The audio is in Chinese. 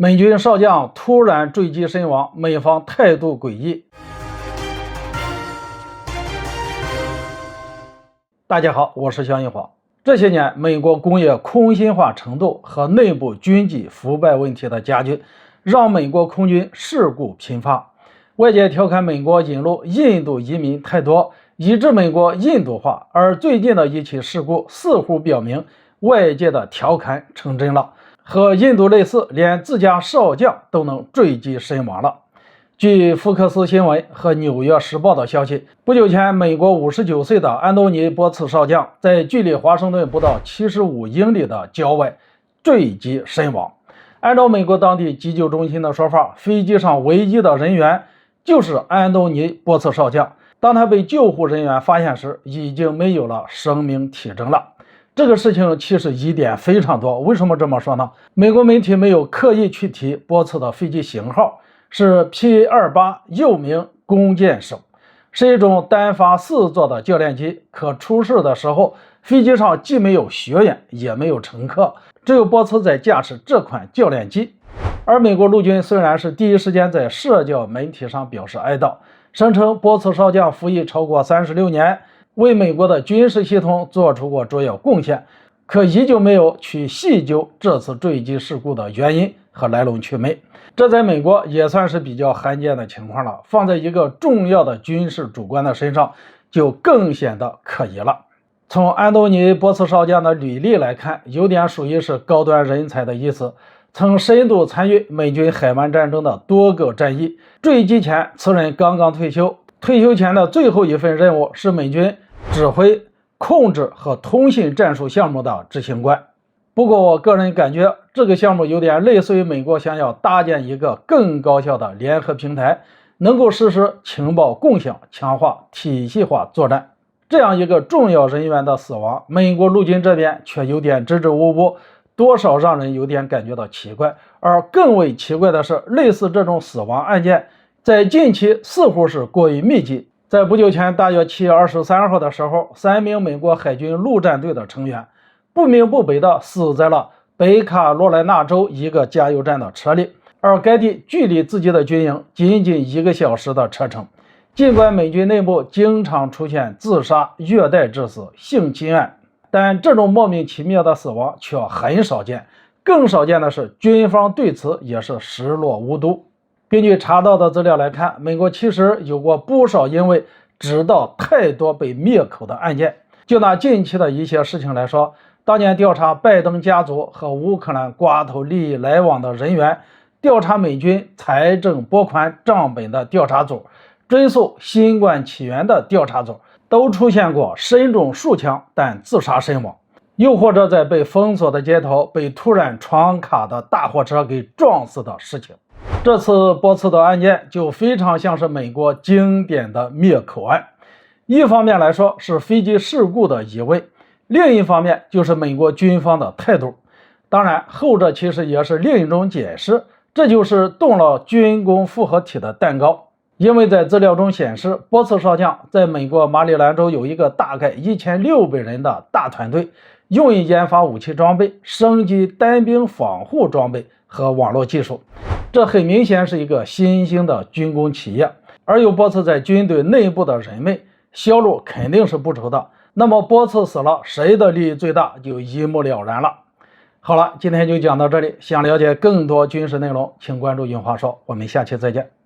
美军少将突然坠机身亡，美方态度诡异。大家好，我是肖一华。这些年，美国工业空心化程度和内部军纪腐败问题的加剧，让美国空军事故频发。外界调侃美国引入印度移民太多，以致美国印度化，而最近的一起事故似乎表明外界的调侃成真了。和印度类似，连自家少将都能坠机身亡了。据福克斯新闻和纽约时报的消息，不久前，美国59岁的安东尼·波茨少将在距离华盛顿不到75英里的郊外坠机身亡。按照美国当地急救中心的说法，飞机上唯一的人员就是安东尼·波茨少将。当他被救护人员发现时，已经没有了生命体征了。这个事情其实疑点非常多，为什么这么说呢？美国媒体没有刻意去提波茨的飞机型号，是 P-28，又名弓箭手，是一种单发4座的教练机。可出事的时候，飞机上既没有学员，也没有乘客，只有波茨在驾驶这款教练机。而美国陆军虽然是第一时间在社交媒体上表示哀悼，声称波茨少将服役超过36年，为美国的军事系统做出过卓越贡献，可依旧没有去细究这次坠机事故的原因和来龙去脉。这在美国也算是比较罕见的情况了，放在一个重要的军事主官的身上就更显得可疑了。从安东尼·波茨少将的履历来看，有点属于是高端人才的意思，曾深度参与美军海湾战争的多个战役。坠机前，此人刚刚退休，退休前的最后一份任务是美军指挥、控制和通信战术项目的执行官。不过我个人感觉，这个项目有点类似于美国想要搭建一个更高效的联合平台，能够实施情报共享，强化体系化作战。这样一个重要人员的死亡，美国陆军这边却有点支支吾吾，多少让人有点感觉到奇怪。而更为奇怪的是，类似这种死亡案件在近期似乎是过于密集。在不久前大约7月23号的时候，3名美国海军陆战队的成员不明不白地死在了北卡罗来纳州一个加油站的车里，而该地距离自己的军营仅仅1个小时的车程。尽管美军内部经常出现自杀、虐待致死、性侵案，但这种莫名其妙的死亡却很少见。更少见的是，军方对此也是视若无睹。根据查到的资料来看，美国其实有过不少因为知道太多被灭口的案件。就拿近期的一些事情来说，当年调查拜登家族和乌克兰寡头利益来往的人员，调查美军财政拨款账本的调查组，追溯新冠起源的调查组，都出现过身中数枪但自杀身亡，又或者在被封锁的街头被突然闯卡的大货车给撞死的事情。这次波茨的案件就非常像是美国经典的灭口案，一方面来说是飞机事故的疑问，另一方面就是美国军方的态度。当然，后者其实也是另一种解释，这就是动了军工复合体的蛋糕。因为在资料中显示，波茨少将在美国马里兰州有一个大概1600人的大团队，用于研发武器装备、升级单兵防护装备和网络技术。这很明显是一个新兴的军工企业，而有波茨在军队内部的人脉，销路肯定是不愁的。那么波茨死了，谁的利益最大就一目了然了。好了，今天就讲到这里，想了解更多军事内容，请关注云华说，我们下期再见。